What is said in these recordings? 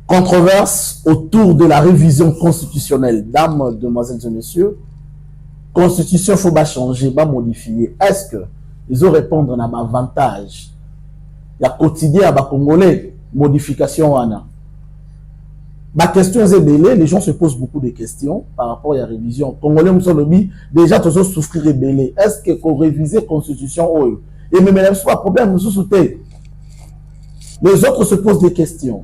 Controverse autour de la révision constitutionnelle. Dames, demoiselles et messieurs, constitution, faut pas changer, pas modifier. Est-ce que ils ont répondre à ma avantage? Il y a quotidien à Congolais, modification Anna. Ma question est belle, les gens se posent beaucoup de questions par rapport à la révision. Congolais, nous sommes déjà tous souffrir rebelle. Est-ce que qu'on révise la constitution? Et même pas problème, nous soutenons. Les autres se posent des questions.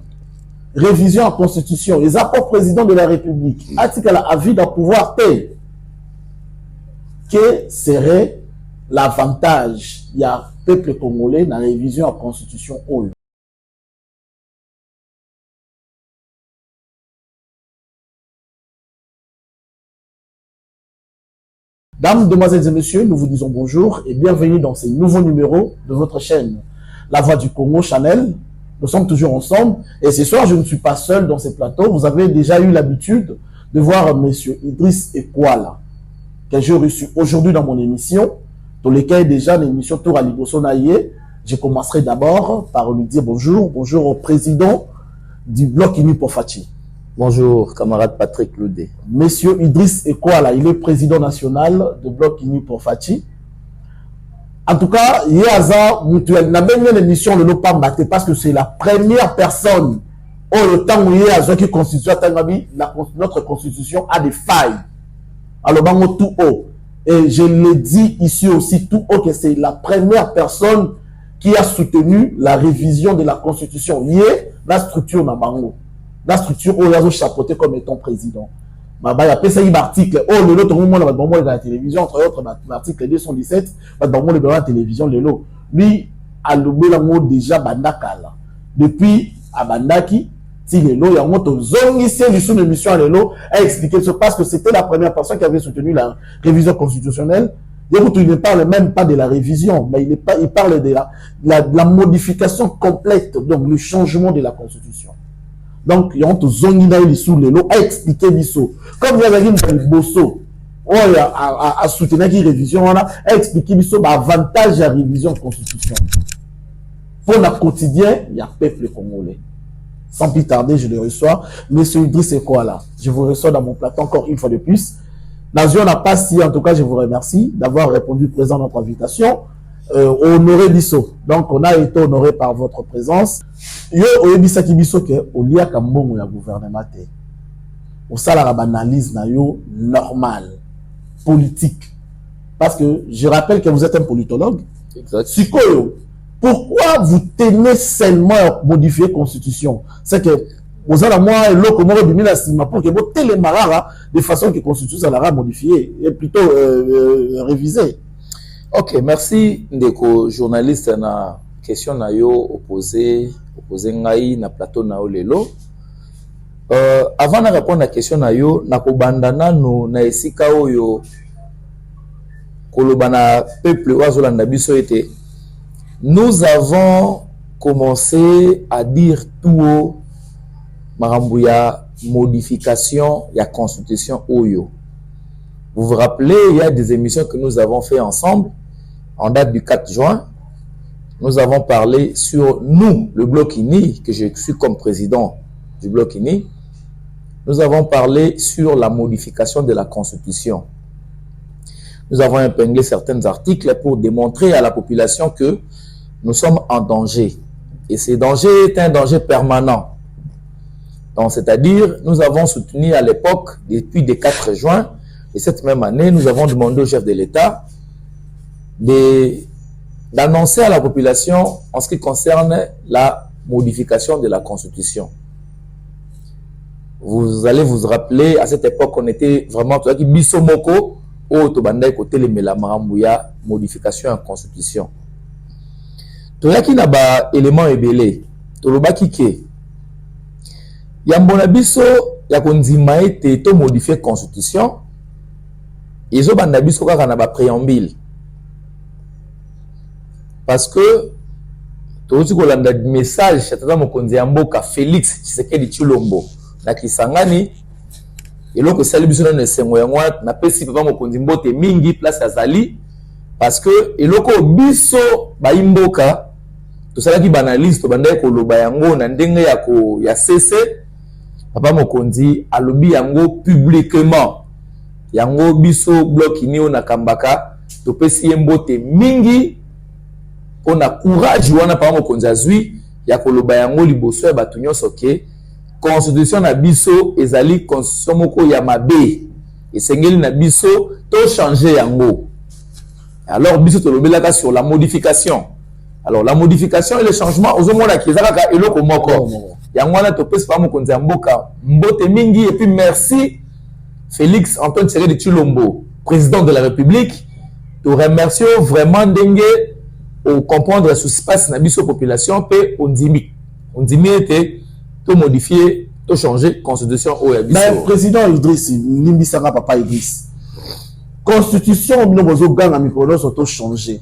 Révision en constitution, les apports président de la République, article à avis d'un pouvoir paix. Quel serait l'avantage il y a peuple congolais dans la révision en constitution? Dames, demoiselles et messieurs, nous vous disons bonjour et bienvenue dans ce nouveau numéro de votre chaîne La Voix du Congo Channel. Nous sommes toujours ensemble et ce soir, je ne suis pas seul dans ce plateau. Vous avez déjà eu l'habitude de voir monsieur Idriss Ekwala, que j'ai reçu aujourd'hui dans mon émission, dans lequel déjà l'émission Tour à Liboso Naïe. Je commencerai d'abord par lui dire bonjour. Bonjour au président du Bloc Uni pour Fachi. Bonjour, camarade Patrick Loudé. Monsieur Idriss Ekwala, il est président national de Bloc Uni pour Fachi. En tout cas, il y a mutuel. N'a même une émission de l'Opamba parce que c'est la première personne au le temps où il y a qui constitue notre constitution a des failles. Alors, bango tout haut. Et je le dis ici aussi tout haut que c'est la première personne qui a soutenu la révision de la constitution. Il y a la structure na bango. La structure où il y a chapeauté comme étant président. Il y a un article, oh, le monde la télévision, entre autres, l'article 217, la télévision, lui, a le déjà bandakala. Depuis, à bandaki, si le lot, il y a un autre zone, sous l'émission à l'élo, a expliqué ce parce que c'était la première personne qui avait soutenu la révision constitutionnelle. Il ne parle même pas de la révision, mais il parle de la modification complète, donc le changement de la constitution. Donc, il y a un zonina sous les lots à expliquer l'ISO. Comme il y a un bosso, à soutenir la révision, on a expliqué l'ISO, avantage de la révision de la constitution. Pour le quotidien, il y a peuple congolais. Sans plus tarder, je le reçois. Monsieur Idriss Ekwala, je vous reçois dans mon plateau encore une fois de plus. Nazion n'a pas si, en tout cas, je vous remercie d'avoir répondu présent à notre invitation. Honoré Bisso. Donc, on a été honoré par votre présence. Yo, oyebisaki biso ke olia kambongo ya gouvernement te. Osala la banalise na yo normal, politique. Parce que je rappelle que vous êtes un politologue. Exact. Sikoyo, pourquoi vous tenez seulement à modifier la constitution? C'est que vous avez moi l'eau comme on la sima pour que vous télémarara de façon que la constitution sera modifiée et plutôt révisée. Ok, merci ndeko journaliste na question na yo opposé ngai na plateau na olelo. Avant de répondre à la question na yo na kobandana no na esika oyo kolobana peuple wazolanda biso ete nous avons commencé à dire tout haut marambu ya modification ya constitution oyo. Vous vous rappelez, il y a des émissions que nous avons fait ensemble en date du 4 juin. Nous avons parlé sur nous, le Bloc Uni, que je suis comme président du Bloc Uni. Nous avons parlé sur la modification de la Constitution. Nous avons épinglé certains articles pour démontrer à la population que nous sommes en danger. Et ce danger est un danger permanent. Donc, c'est-à-dire, nous avons soutenu à l'époque, depuis le 4 juin, et cette même année, nous avons demandé au chef de l'État d'annoncer à la population en ce qui concerne la modification de la Constitution. Vous allez vous rappeler, à cette époque, on était vraiment tout à qui bisomoko au tobanda côté les melamambouya modification en Constitution. Tout à qui n'a pas élément ébélé. Tout le baki ke yambona biso ya konzima ete to modifier Constitution. Ils ont banda biso kaka na ba préambule. Parce que tout ce qu'on a dit message c'est tata mokonzi ya mboka Félix Tshisekedi Tshilombo na Kisangani et loko sali biso na sengo ya ngwa na pesi papa mokonzi mbote mingi place azali parce que eloko biso ba imboka to sala ki banaliste to banda ko loba yango na ndenge ya CC papa mokonzi alobi yango publiquement yango biso bloc ini na kambaka topesi mbote mingi pona courage wana papa mokonzi azwi ya koloba yango liboso ya bato nyonso ke constitution na biso ezali constitution moko ya mabe esengeli na biso to changer yango. Alors biso tolobelaka sur la modification. Alors la modification et le changement aux hommes qui ezaka eloko moko yango wana topesi papa mokonzi ya mboka mbote mingi et puis merci Félix Antoine Tshisekedi Tshilombo, président de la République. Te remercions vraiment ndenge au comprendre ce qui se passe dans la population pe on dit était to modifier, to changer constitution au mais président Idriss Nimbisanga papa Idriss constitution nous besoin gang micronos auto changer.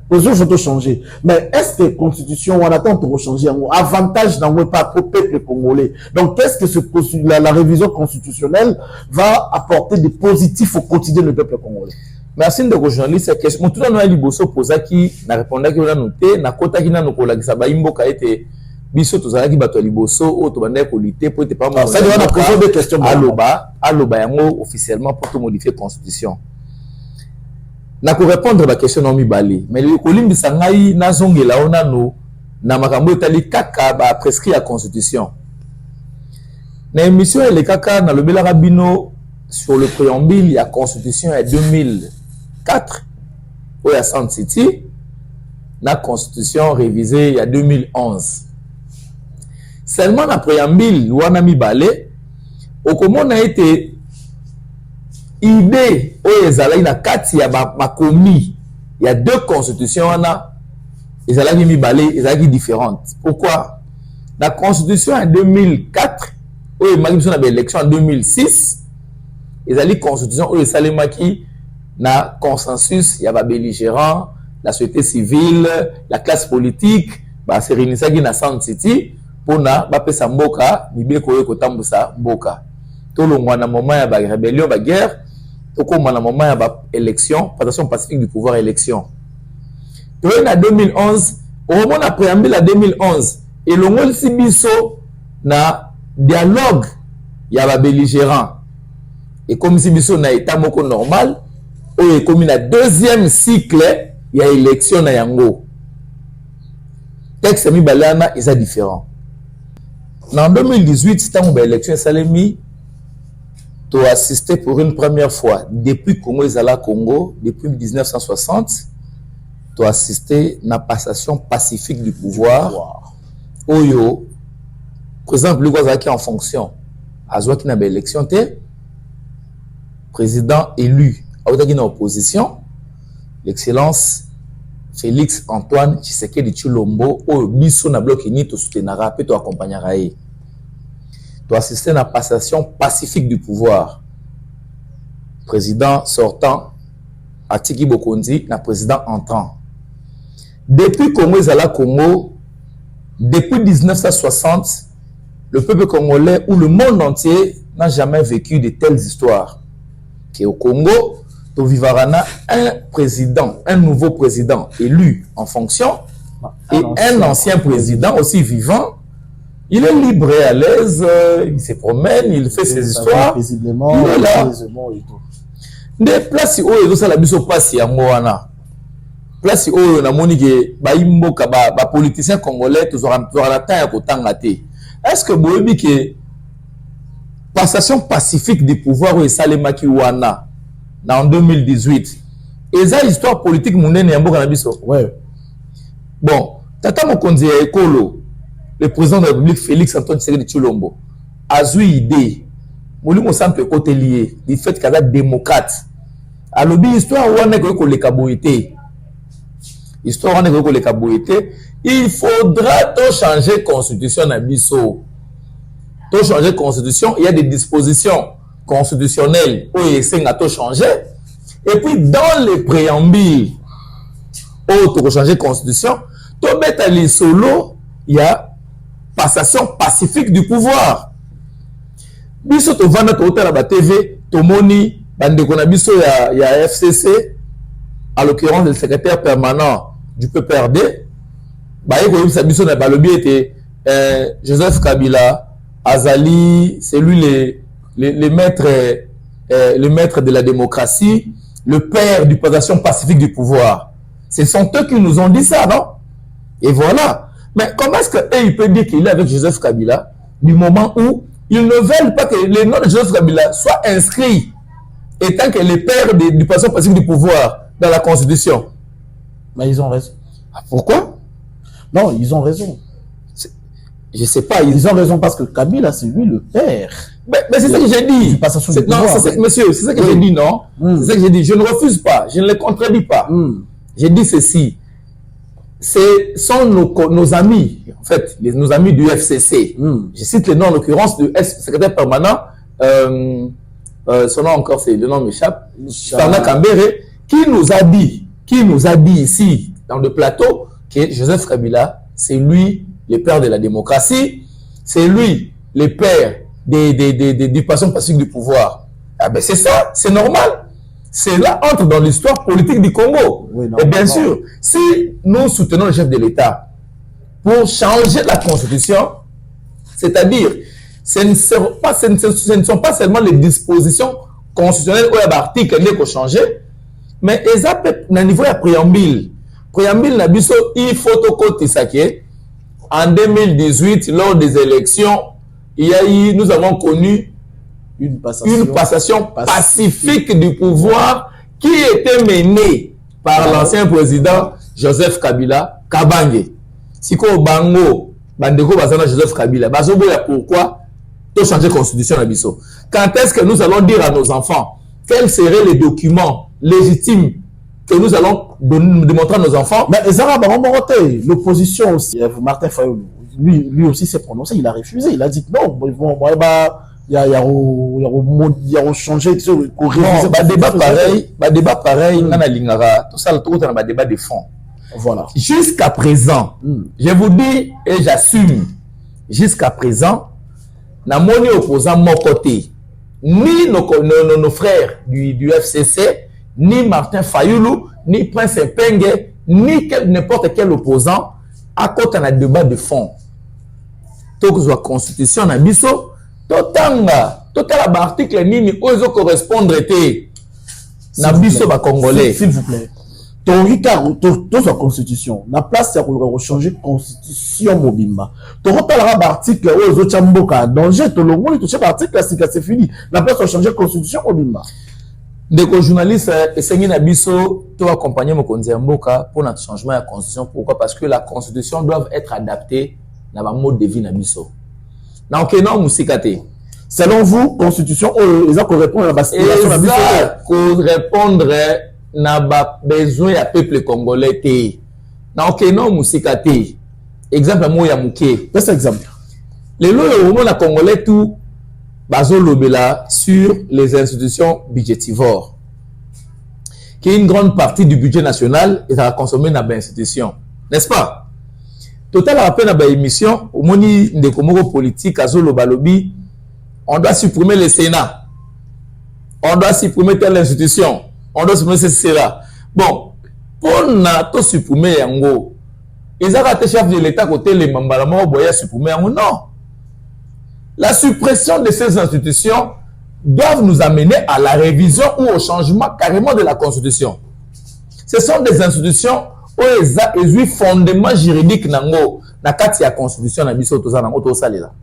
Besoin auto changer. Mais est-ce que constitution on attend pour changer un avantage dans le peuple congolais. Donc qu'est-ce que la révision constitutionnelle va apporter de positif au quotidien du peuple congolais? Merci de journaliste cette question. Tout dans liboso posa qui na répondre qui on a noté na kota qui na nokola ki saba imboka été biso tozala ki bato liboso o to bande ko lité pour te pas moi ça on a posé des questions aloba yango officiellement pour te modifier constitution. Na ko répondre ba question no mibali mais le kolimbisa ngai na zongela ona no na makambo etali kaka ba prescrit la constitution. Na émission ele kaka na lobela rabino sur le préambule la constitution en 2004 ou à Sand City, la constitution révisée il y a 2011. Seulement la préambule, wana mibale, au comment a été idée ou ezala ina kati ya makomi, il y a deux constitutions wana ezala mibale, ezala différentes. Pourquoi? La constitution en 2004 ou l'élection en 2006 ezali constitution ou esalemaki na consensus ya ba belligérant la société civile la classe politique ba se réunisaki na Sand City pona ba pesa mboka mibeko yo kotambusa mboka to longwa na moment ya ba rébellion ba guerre to koma na moment ya ba élection passation pacifique du pouvoir élection to na 2011 au moment na préambule à 2011 et longol sibiso na dialogue ya ba belligérant et comme si biso na état moko normal ou comme na deuxième cycle il y a élection na yango texte mi balana est différent. En 2018 tant ba élection salemi tu as assisté pour une première fois depuis Congo ezala Congo depuis 1960 tu as assisté na passation pacifique du pouvoir oyo président le gouvernement qui en fonction azwa ki na ba élection té président élu en opposition, l'excellence Félix Antoine Tshisekedi Tshilombo, au biso na bloc ini to soutenara pe to accompagnera e. To assister à la passation pacifique du pouvoir. Président sortant Atiki Bokonzi, na président entrant. Depuis Congo ezala Congo, depuis 1960, le peuple congolais ou le monde entier n'a jamais vécu de telles histoires. Au Congo, tu vivras un président, un nouveau président élu en fonction et un ancien président aussi vivant. Il est libre et à l'aise, il se promène, il fait ses histoires. Il est là. Des places où il y a des places où il y a des politiciens congolais qui ont la taille à est-ce que vous avez que passation pacifique du pouvoir et Salemaki Wana en 2018 et ça histoire politique monene ya mboka na biso ouais bon tata mokonzi ya ekolo le président de la République Félix Antoine Tshisekedi Tshilombo azui idée molimo simple côté lié du fait qu'à démocrate alobi histoire wana ko le kaboité histoire wana ko le kaboité il faudra to changer constitution na biso. Pour changer la constitution, il y a des dispositions constitutionnelles où il y a tout changer. Et puis, dans les préambules, où pour changer la constitution, tout mettre les solos, il y a passation pacifique du pouvoir. Biso to vanda to la TV, to moni, bande konabiso il y a FCC, à l'occurrence le secrétaire permanent du PPRD, bah il y a biso na balobi était Joseph Kabila. Azali, c'est lui le maître de la démocratie, le père du passation pacifique du pouvoir. Ce sont eux qui nous ont dit ça, non? Et voilà. Mais comment est-ce qu'il peut dire qu'il est avec Joseph Kabila du moment où ils ne veulent pas que le nom de Joseph Kabila soit inscrit étant que le père du passation pacifique du pouvoir dans la Constitution? Mais ils ont raison. Ah, pourquoi? Non, ils ont raison. Je ne sais pas. Ils ont raison parce que Kabila, c'est lui le père. Mais c'est ça que j'ai dit. Monsieur, c'est ça que j'ai dit, non? C'est ça que j'ai dit. Je ne refuse pas. Je ne le contredis pas. J'ai dit ceci. Ce sont nos amis, en fait, nos amis du FCC. Je cite le nom en l'occurrence du secrétaire permanent. Son nom encore, c'est le nom m'échappe. Fernand Kambere, qui nous a dit ici, dans le plateau, que Joseph Kabila, c'est lui le père de la démocratie, c'est lui le père du passation pacifique du pouvoir. Ah ben c'est ça, c'est normal. Cela entre dans l'histoire politique du Congo. Oui, et bien sûr, si nous soutenons le chef de l'État pour changer la Constitution, c'est-à-dire, ce ne sont pas seulement les dispositions constitutionnelles ou l'article qui ont changé, mais au niveau de la préambule. Préambule, il faut que en 2018, lors des élections, nous avons connu une passation pacifique du pouvoir qui était menée par l'ancien président Joseph Kabila Kabange. Si ko bango bandeko bazana Joseph Kabila, pourquoi tout changer la constitution na biso? Quand est-ce que nous allons dire à nos enfants quels seraient les documents légitimes que nous allons démontrer à nos enfants? Mais l'opposition aussi, Martin Fayulu, lui aussi s'est prononcé, il a refusé, il a dit non, il y a changé débat pareil nana lingara tout ça tout dans débat de fond. Voilà. Jusqu'à présent, je vous dis et j'assume, jusqu'à présent, na moni opposant mon côté, ni nos frères du FCC, ni Martin Fayulu, ni Prince Mpenge, ni n'importe quel opposant à côté d'un débat de fond. Tout que la constitution na biso total article nini ozo correspondre te na biso ba congolais, s'il vous plaît. Toute la constitution na place ya changer constitution mobimba to reparlera l'article ozo chamboka danger to longoli to chaque article c'est fini na place de changer constitution mobimba. Des journalistes essayent na biso to accompagner mokonzi ya mboka pour notre changement de constitution. Pourquoi? Parce que la constitution doit être adaptée na ba mode de vie na biso. Na okena musikate. Selon vous, constitution ils ont correspondre à la situation na biso correspondre na ba besoin ya peuple congolais te. Na okena musikate. Exemple mo ya muke. C'est exemple. Les lois au monde congolais tout bazo lobela sur les institutions budgétivores. Qui est une grande partie du budget national est à consommer dans les institutions. N'est-ce pas? Total rappel dans l'émission, au moni de Komoro politique, à Zolo Balobi, on doit supprimer le Sénat. On doit supprimer telle institution. On doit supprimer cela. Bon, pour tout supprimer yango, ils ont raté chef de l'État côté les mambalama boya supprimer yango. Non. La suppression de ces institutions doivent nous amener à la révision ou au changement carrément de la Constitution. Ce sont des institutions où ils ont fondement juridique nango na kati ya Constitution na biso toza nango to salela.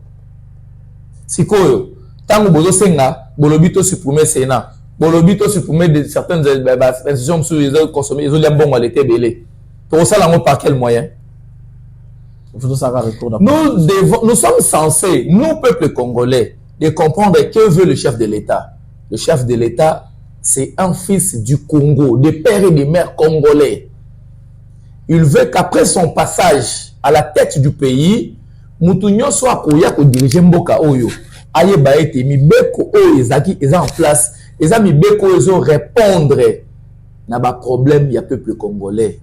Sikoyo tango bozo senga bolobito supprimer Sénat, bolobito supprimer de certaines institutions sous les consommer ils ont liambongo l'été belé. To sala nango par quel moyen? Nous sommes censés, nous, peuple congolais, de comprendre que veut le chef de l'État. Le chef de l'État, c'est un fils du Congo, des pères et des mères congolais. Il veut qu'après son passage à la tête du pays, Moutounio soit koya ko diriger Mboka Oyo. Aye baete mi beko o ezaki eza en place, eza mi beko ezo répondre na ba problème ya peuple congolais.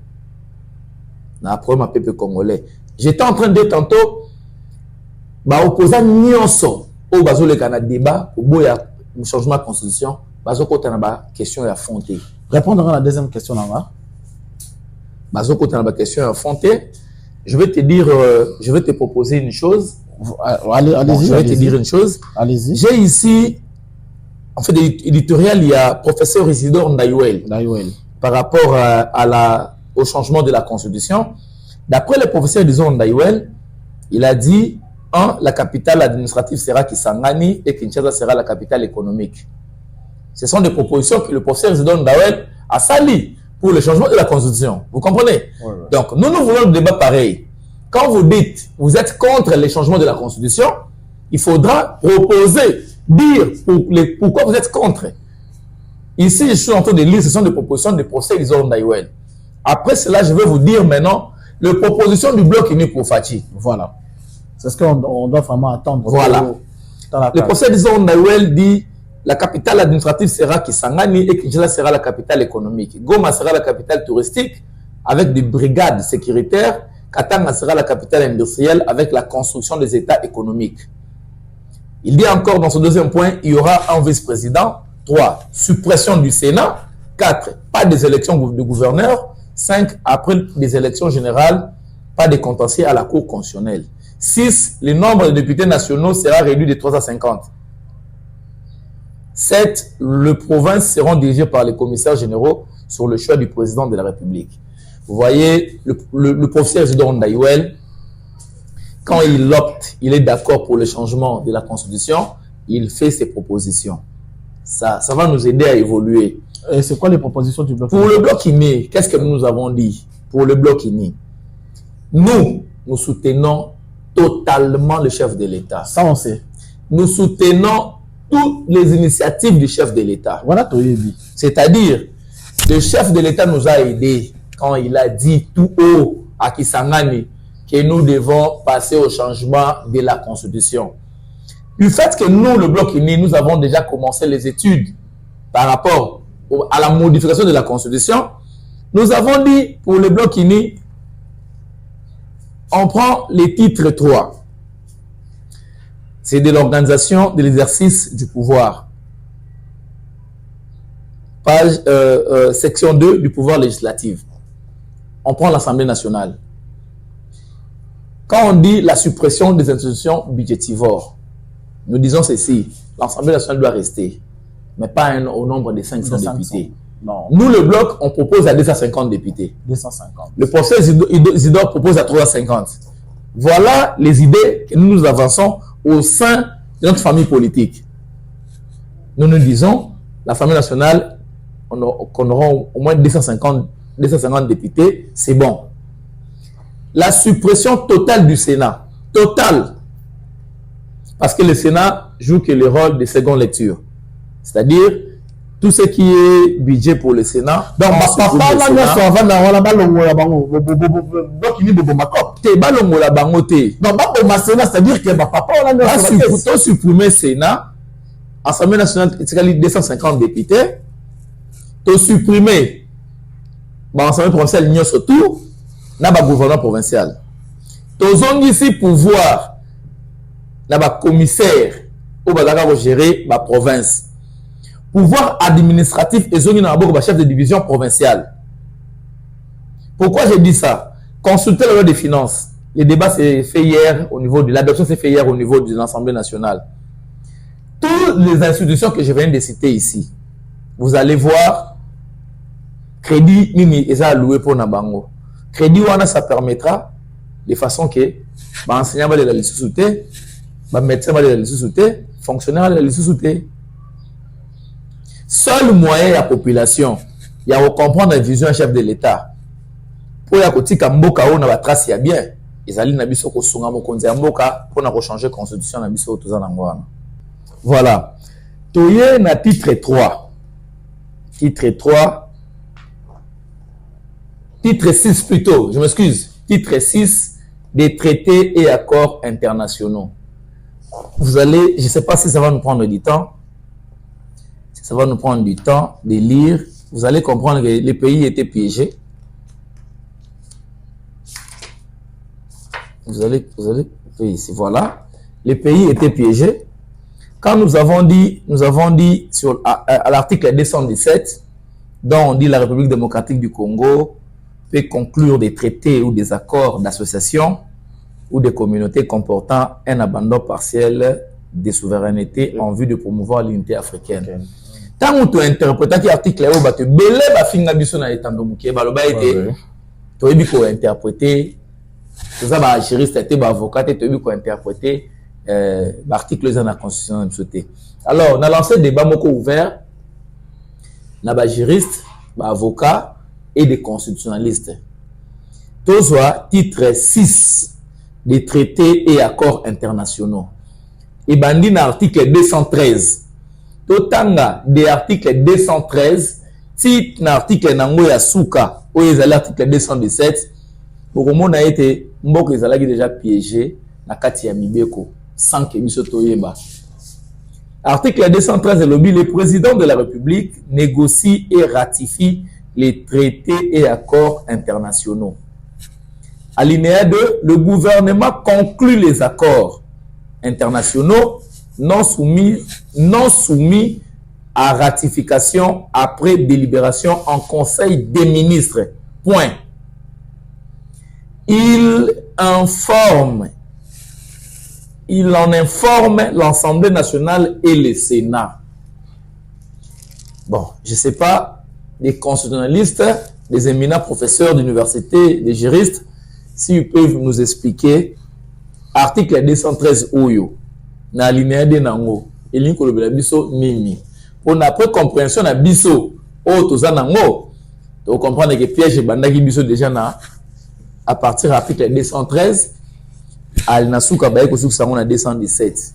Na problème ya peuple congolais. J'étais en train de dire tantôt, opposant nyonso au bazo le Canada débat au bout ya changement de constitution, bazo kota na ba question ya fonté. Répondre à la deuxième question là. Bazo kota na ba question ya fonté. Je vais te dire, je vais te proposer une chose. Allez-y. Je vais te dire une chose. Allez-y. J'ai ici, en fait, l'éditorial, il y a professeur Isidore Ndayouel. Par rapport au changement de la Constitution. D'après le professeur Isidore Ndayouel, il a dit, la capitale administrative sera Kisangani et Kinshasa sera la capitale économique. Ce sont des propositions que le professeur Isidore Ndayouel a sali pour le changement de la Constitution. Vous comprenez? Donc, nous voulons le débat pareil. Quand vous dites, vous êtes contre les changements de la Constitution, il faudra proposer, dire pourquoi vous êtes contre. Ici, je suis en train de lire, ce sont des propositions du professeur Isidore Ndayouel. Après cela, je vais vous dire maintenant les propositions du bloc uni pour Fachi. Voilà. C'est ce qu'on doit vraiment attendre. Voilà. Le professeur Isidore Ndayouel dit la capitale administrative sera Kisangani et Kinshasa sera la capitale économique. Goma sera la capitale touristique avec des brigades sécuritaires. Katanga sera la capitale industrielle avec la construction des États économiques. Il dit encore dans ce deuxième point, il y aura un vice-président. 3. Suppression du Sénat. 4. Pas des élections de gouverneurs. 5. Après des élections générales, pas de contentieux à la Cour constitutionnelle. 6. Le nombre de députés nationaux sera réduit de 3 à 50. 7. Les provinces seront dirigées par les commissaires généraux sur le choix du président de la République. Vous voyez, le professeur Isidore Ndayouel, quand il opte, il est d'accord pour le changement de la Constitution, il fait ses propositions. Ça va nous aider à évoluer. Et c'est quoi les propositions du bloc? Pour le bloc INI, qu'est-ce que nous avons dit? Pour le bloc INI, nous soutenons totalement le chef de l'État. Ça, on sait. Nous soutenons toutes les initiatives du chef de l'État. Voilà, Toyebi. C'est-à-dire, le chef de l'État nous a aidés quand il a dit tout haut à Kisangani que nous devons passer au changement de la Constitution. Du fait que nous, le bloc uni, nous avons déjà commencé les études par rapport à la modification de la Constitution, nous avons dit pour le bloc uni, on prend les titres 3. C'est de l'organisation de l'exercice du pouvoir. Page, section 2 du pouvoir législatif. On prend l'Assemblée nationale. Quand on dit la suppression des institutions budgétivores, nous disons ceci, l'Assemblée nationale doit rester, mais pas au nombre de 500 députés. Non. Nous, le bloc, on propose à 250 députés. 250. Le professeur Isidore propose à 350. Voilà les idées que nous avançons au sein de notre famille politique. Nous nous disons, l'Assemblée nationale, qu'on aura au moins 250 députés, c'est bon. La suppression totale du Sénat. Totale. Parce que le Sénat joue que le rôle de seconde lecture. C'est-à-dire, tout ce qui est budget pour le Sénat. Donc, papa, là, c'est-à-dire que papa, là, supprimer le Sénat, Assemblée nationale, 250 députés, tu supprimer l'Assemblée provinciale, l'Union surtout, n'a pas gouvernement provincial. Tu as ici pouvoir, n'a pas commissaire, ou va gérer la province. Pouvoir administratif et zone na chef de division provinciale. Pourquoi j'ai dit ça? Consultez la loi des finances. Le débat s'est fait hier au niveau de l'adoption, s'est fait hier au niveau de l'Assemblée nationale. Toutes les institutions que je viens de citer ici, vous allez voir, crédit nini est alloué pour Nabango. Crédit wana ça permettra de façon que enseignant va les sous-souter, médecin va les sous-souter, fonctionnaire va les sous-souter. Seul moyen de la population, il y a à comprendre la vision du chef de l'État. Pour y avoir un mboka où on a trace ya bien, ils allaient na biso ko sunga mokonzi ya mboka pour na changer la constitution na biso toza na ngwana. Voilà. Toye na titre 3. Titre 3. Titre 6 plutôt, je m'excuse. Titre 6 des traités et accords internationaux. Vous allez, je ne sais pas si ça va nous prendre du temps. Ça va nous prendre du temps de lire. Vous allez comprendre que les pays étaient piégés. Vous allez ici, voilà. Les pays étaient piégés. Quand nous avons dit sur, à l'article 217, dont on dit la République démocratique du Congo peut conclure des traités ou des accords d'association ou des communautés comportant un abandon partiel des souverainetés en vue de promouvoir l'unité africaine. Tant que tu interprètes l'article, tu belé ba finga biso na etando mukie ba loba été tu ebi ko interpréter tout ça ba juriste était ba avocat tu ebi ko interpréter l'article dans la constitution de sauté. Alors on a lancé débat moko ouvert na ba juriste, ba avocat et des constitutionnalistes. Tout soit titre 6 des traités et accords internationaux. Et bandi na article 213. Totanga des articles 213, titre na article nango ya suka, ou les article 217. Pour le monde a été mboko ezalaki déjà piégé na kati ya mibeko sans que biso toyeba. Article 213 lobby, le président de la République négocie et ratifie les traités et accords internationaux. Alinéa 2, le gouvernement conclut les accords internationaux non soumis à ratification après délibération en Conseil des ministres. Point. Il en informe l'Assemblée nationale et le Sénat. Bon, je ne sais pas, des constitutionnalistes, des éminents professeurs d'université, des juristes, s'ils peuvent nous expliquer article 213 Oyo, na alinéa de nango, et l'inko le biso nini. Pour notre compréhension na biso, o toza nango, tu comprends que piège bandaki biso déjà na, à partir de l'article 213, al nasuka baye kosuka sango na 217.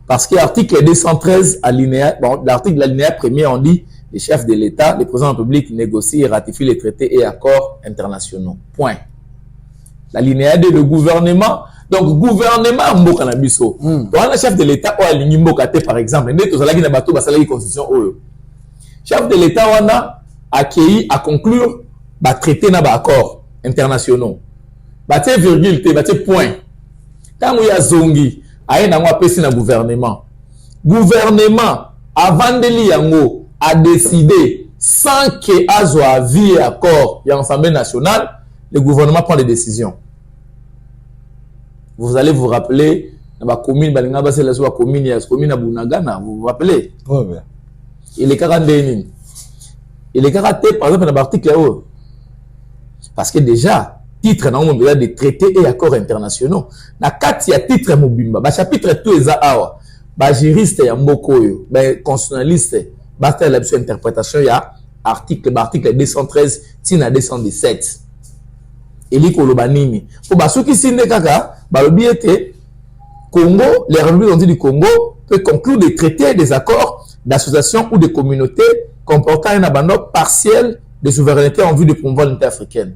Parce que l'article 213 alinéa, bon, l'article alinéa premier on dit les chefs de l'État, le président de la République négocie et ratifie les traités et accords internationaux. Point. L'alinéa 2, le gouvernement. Donc, gouvernement mboka na biso. Le chef de l'État, aligni mboka te par exemple. Chef de l'État, on a accueilli à conclure ba traité na ba accords internationaux. Bate virgule te, bate point. Quand il y a zongi, aye na ngwa pesi na gouvernement. Gouvernement, avant de liango, a décidé sans que azo avis et accord et l'Assemblée nationale, le gouvernement prend des décisions. Vous allez vous rappeler, dans la commune, la commune à Bunagana, vous vous rappelez? Oui, oui. Et les 42 000. Et les 40, par exemple, dans l'article là-haut. Parce que déjà, titre dans des traités et accords internationaux. Dans 4, il y a titre Mobimba. Bah, chapitre tout est à bah, juriste et Mbokoyo. Bah, constitutionnaliste. Bah, la interprétation, il y a article 213, tina 217. Et li kolobanini. Pour bah, ceux qui signent des caca, bah, le billet était Congo, les Républiques du Congo peut conclure des traités, des accords d'association ou de communautés comportant un abandon partiel de souveraineté en vue de promouvoir l'unité africaine.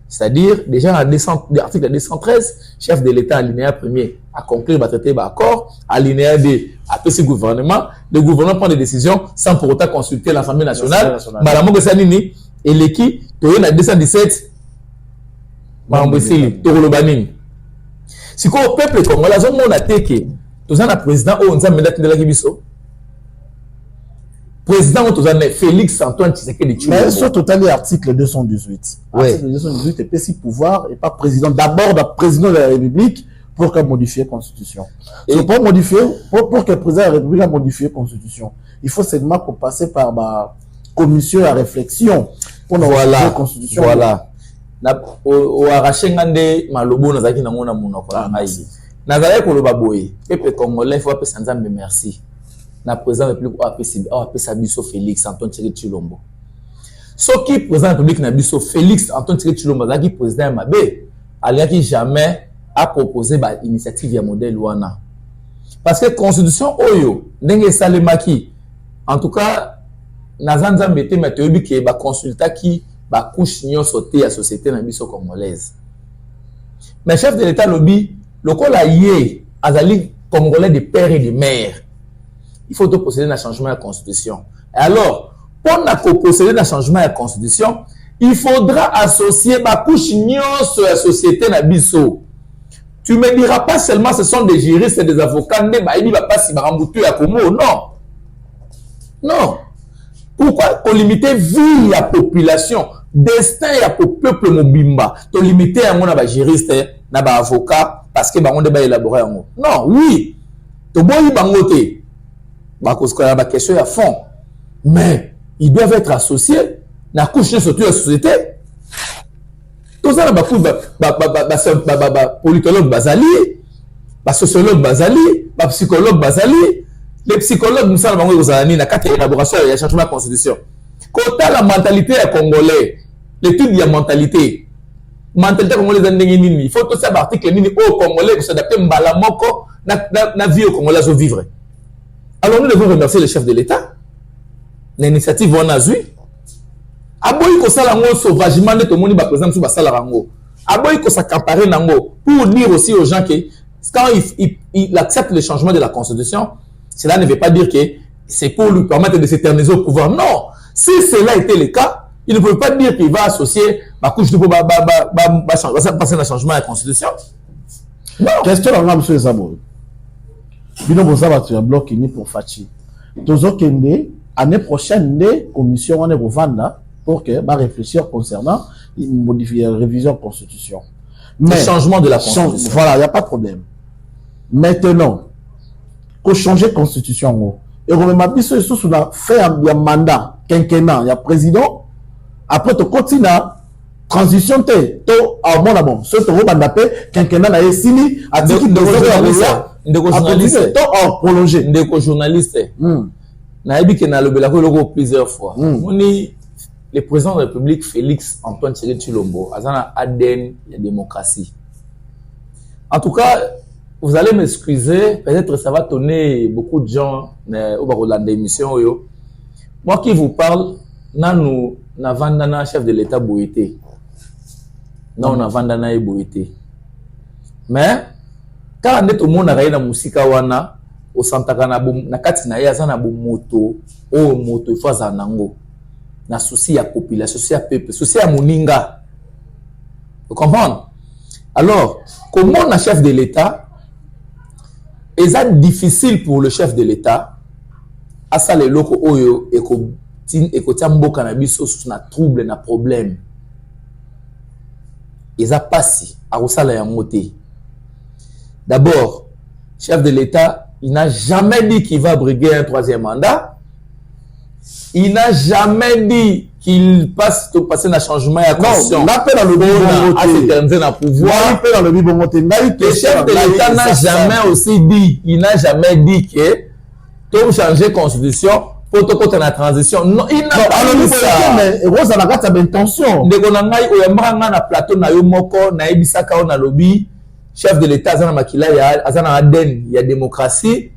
C'est-à-dire, déjà, dans l'article 213, chef de l'État, alinéa premier, a conclu le traité d'accord, alinéa 2, a fait ce gouvernement, le gouvernement prend des décisions sans pour autant consulter l'Assemblée nationale. Madame Bessanini, et l'équipe, tu es dans 217, Madame Bessili, tu es le banning. Si le peuple congolais, on a été que, tu es un président, on a mis la Kibiso. Président Félix Antoine Tshisekedi Tshilombo. Mais sur total l'article 218. L'article 218 est pas si pouvoir et pas président. D'abord, le président de la République pour qu'elle modifie la Constitution. Et pour modifier, pour que le président de la République a modifié la Constitution, il faut seulement passer par la commission à réflexion pour modifier la Constitution. Voilà. Au arrachengande malobo nazaki na ngona muna kwa ngai. Nazali ko loba boye. Peuple congolais faut appeler Nzambe merci. Na président de la République appelé Sabiso Félix Antoine Tshilombo. Ce qui président de la République na biso Félix Antoine Tshilombo qui président Mabé, qui jamais a proposé ba initiative ya modèle wana. Parce que constitution oyo ndenge salemaki en tout cas nazanza mete mateobi ke ba consulta ki ba couche nyonso te ya société na biso congolaise. Mais chef de l'État lobby lokola yé azali congolais de père et de mère. Il faut procéder à un changement de la Constitution. Et alors, pour procéder à un changement de la Constitution, il faudra associer ma couche sur la société Nabiso. Tu ne me diras pas seulement ce sont des juristes et des avocats, mais il va pas si maramboutu à Komo. Non. Non. Pourquoi limiter vie à la population, destin à peuple mobimba, to limiter à mon juriste na ba avocat parce que bango de ba élaborer yango. Non, oui. To boyi bango te. Ba cause ko ba question à fond. Mais ils doivent être associés na couche surtout la société. Tout ça ba politologue bazali, ba sociologue bazali, ba psychologue bazali. Les psychologues nous savons bango bazali na quatre élaboration ya changement de constitution. Quant à la mentalité à congolais, l'étude de la mentalité congolaise nini, il faut tout ça article nini au congolais pour s'adapter mbala moko na vie au congolais à vivre. Alors nous devons remercier le chef de l'État. L'initiative on a eu. Aboyi ko sala ngo sauvagement de tout monde ba président sous ba sala rango. Aboyi ko s'accaparer nango pour dire aussi aux gens que quand il accepte le changement de la constitution, cela ne veut pas dire que c'est pour lui permettre de s'éterniser au pouvoir. Non. Si cela était le cas, il ne peut pas dire qu'il va associer ma couche de passer le changement de la constitution. Non. Question à M. Zabou. Bino Bozaba, tu as bloqué ni pour Fachi. Tozo Kende, année prochaine, des commissions en Vanda pour que va réfléchir concernant une révision de la constitution. Mais le changement de la constitution. Voilà, il n'y a pas de problème. Maintenant, pour changer la constitution, et on m'a dit que sous la fait un mandat quinquennat, il y a président. Après, tu continues transition te to a bon bon. Ce que vous bandapé quinquennat na esili a dit que de journaliste to a prolongé. De journaliste. Na ebi que na le belako plusieurs fois. Moni le président de la République Félix Antoine Tshisekedi Tshilombo azana ADN la démocratie. En tout cas, vous allez m'excuser, peut-être ça va tonner beaucoup de gens au bas de l'émission. Moi qui vous parle, nous n'avons chef de l'État Boïté. Non, on a vandana et Boïté. Mais quand on est au monde à la musique wana au Santa Cana na katina ya zana bu moto o moto il faut zanango na souci ya population, souci ya peuple, souci ya moninga. Vous comprenez? Alors, comment on a chef de l'État? Et c'est difficile pour le chef de l'État à ça les locaux oyo et ko tiambo cannabis sous na trouble na problème. Et ça passe à osala ya moté. D'abord, chef de l'État, il n'a jamais dit qu'il va briguer un troisième mandat. Il n'a jamais dit qu'il passe tout passer un changement à constitution. Non, l'appel dans le à s'éterniser dans le pouvoir. Le chef de l'État n'a jamais aussi dit, il n'a jamais dit que tout changer constitution pour tout côté la transition. Non, il n'a pas dit ça. Mais Rose a la carte d'intention. Ndeko na ngai oyambanga na plateau na yo moko na ebisaka na lobby. Chef de l'État azana makila ya azana ADN ya démocratie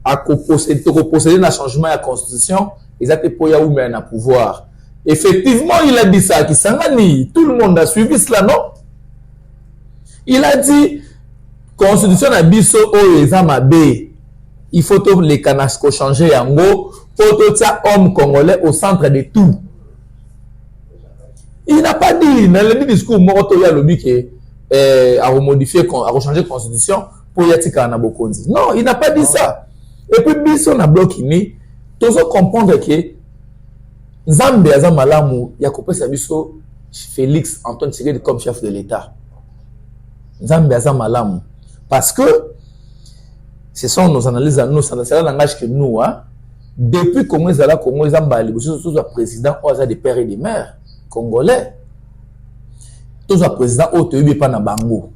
a posséder na changement à constitution. Ils étaient pour Yaoumé na pouvoir. Effectivement, il a dit ça qui Sangani. Tout le monde a suivi cela, non? Il a dit constitution na biso o ezamabe. Il faut tout les canasco changer en gros pour tout ça homme congolais au centre de tout. Il n'a pas dit dans le discours Moroto ya lobby que à remodifier à rechanger constitution pour yatika na bokonzi. Non, il n'a pas dit ça. Et puis biso na bloqué ni tous comprendre que Nzambe aza malamu ya kopesa biso Félix Antoine Tshisekedi comme chef de l'État. Nzambe aza malamu parce que ce sont nos analyses à nous, ça langage que nous depuis Congo ezala Congo ezambali tous les présidents oza des pères et des mères congolais. Tous les présidents otoyebi pa na bango.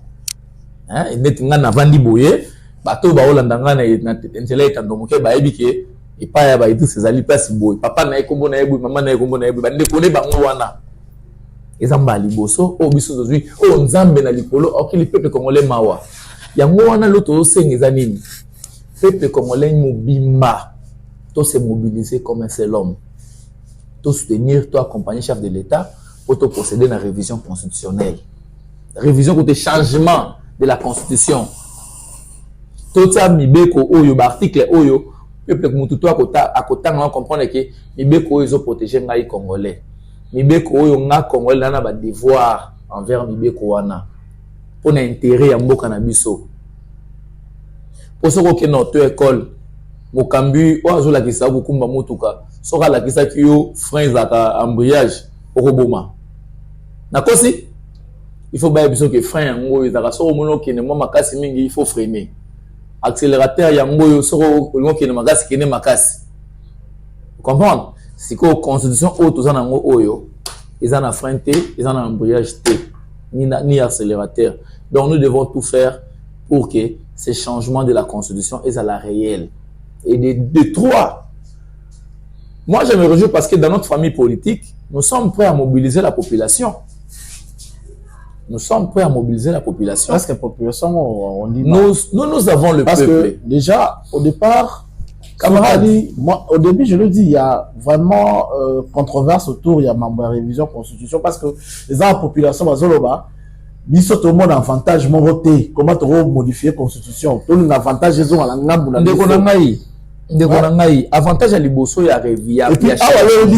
Hein, et net nga na vandi boye bato ba olanda nga na ntela etandomoke ba ebike et pas ya ba itu sezali place boy papa na ekombo na ebu maman na ekombo na ebu bande kone bango wana ezamba liboso o biso zozui o nzambe na likolo okili peuple congolais mawa yango wana loto osengeza nini peuple congolais mobimba to se mobiliser comme un seul homme to soutenir to accompagner chef de l'État pour te procéder à la révision constitutionnelle révision côté changement de la constitution tout ça mibeko oyo ba article oyo peuple mututo akota on comprendre que mibeko oyo protéger ngai congolais mibeko oyo nga congolais na ba devoir envers mibeko wana pour intérêt ya mboka na biso pour ce que notre école mokambi ozo la kisa bukumba motuka soka la kisa kiyo frein za embrayage okoboma na kosi il faut bien que frein yango ezaka so mono kene mo makasi mingi il faut freiner accélérateur yango yo so mono kene makasi kene makasi comprendre c'est que constitution auto za nango oyo ils en frein té ils en embrayage té ni accélérateur donc nous devons tout faire pour que ces changements de la constitution aient à la réelle et de trois. Moi je me réjouis parce que dans notre famille politique nous sommes prêts à mobiliser la population. Nous sommes prêts à mobiliser la population. Parce que la population, on dit... Nous avons le parce peuple. Que déjà, au départ, camarade, moi, au début, je le dis, il y a vraiment controverse autour, il y a ma révision constitution, parce que les gens, la population, ils sont tout le monde avantage, mon voté. Comment tu vas modifier la constitution? Tout le monde avantage, ils ont à la avantage à l'Iboso, il y a révision. Et puis,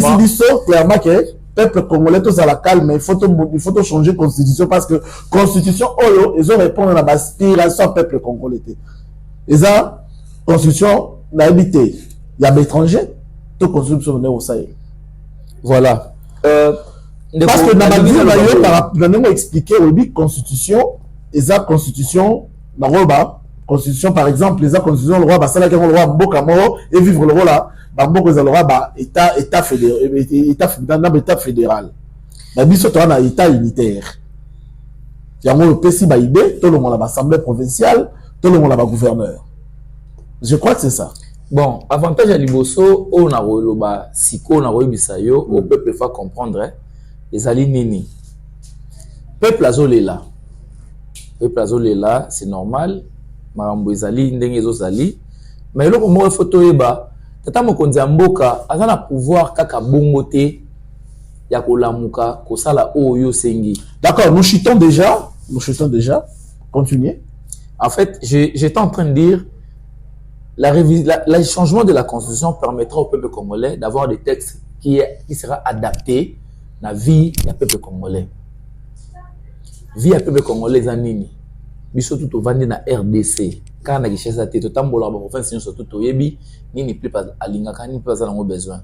on dit clairement que peuple congolais tous à la calme, il faut changer la constitution parce que constitution ils ont répondu à l'aspiration peuple congolais. Et ça constitution n'a habité il y a l'étranger toute constitution au Sahel. Voilà. Parce que dans la vie on a expliqué oui constitution et ça constitution na roba constitution par exemple les constitution le roi basala que le roi mboka moro et vivre le roi là bambo le roi ba état fédéral na biso to na état unitaire yango le pesi ba ibé to le monde l'assemblée provinciale to le monde la gouverneur je crois que c'est ça. Bon avantage à liboso on a loba siko na roibisa yo au peuple fa comprendre les ali nini peuple azolela c'est normal marambo ezali ndenge ezozali mais eloko moko photo eba tata mokonzi ya mboka aza na pouvoir kaka bongo te ya kolamuka kosala oyo sengi. D'accord, nous chutons déjà continuez. En fait j'étais en train de dire le changement de la constitution permettra au peuple congolais d'avoir des textes qui sera adapté à la vie du peuple congolais. Vie du peuple congolais zanini biso tout vandi na RDC quand na gishesa te to tambola ba province nyonso tout yebi nini plus pas alingaka ni pas zango besoin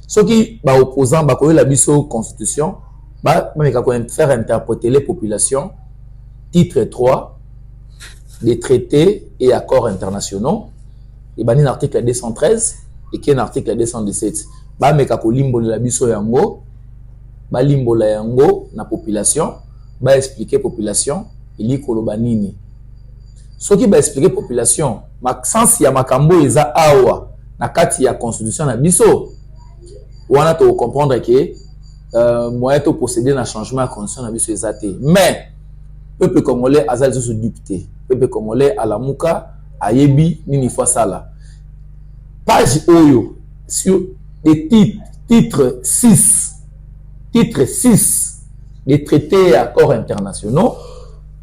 soki ba opposant ba koyela biso constitution ba meka ko faire interpréter les populations titre 3 des traités et accords internationaux et bani article 213 et qui est article 217 ba meka ko limbola biso yango ba limbola yango na population ba expliquer population ili koloba nini soki ba expliquer population sens ya makambo eza awa na kati ya constitution na biso wana to comprendre que moyen to procéder na changement de constitution na biso eza te mais peuple congolais azali sous dicté peuple congolais à la muka ayebi nini fa sala page oyo sur des titre 6 des traités et accords internationaux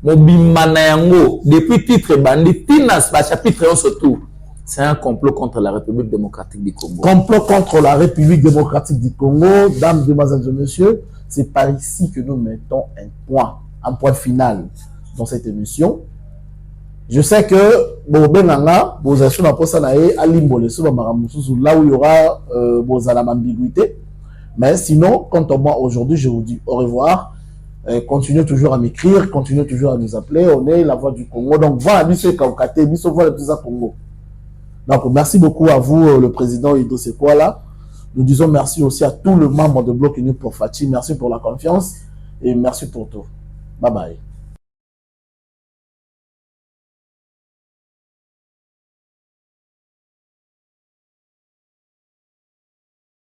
mobimana yango depuis titre bandi tinas ba chapitre surtout c'est un complot contre la République démocratique du Congo. Complot contre la République démocratique du Congo, dames, demoiselles et messieurs, c'est par ici que nous mettons un point final dans cette émission. Je sais que vos actions dans là où il y aura vos ambiguïtés. Mais sinon, quant à moi aujourd'hui, je vous dis au revoir. Continuez toujours à m'écrire, continuez toujours à nous appeler. On est la voix du Congo. Donc voilà, Misso Kaukate, Misso voix le plus à Congo. Donc merci beaucoup à vous, le président Ido Sekwala. Nous disons merci aussi à tous les membres de Bloc Uni pour Fati. Merci pour la confiance et merci pour tout. Bye bye.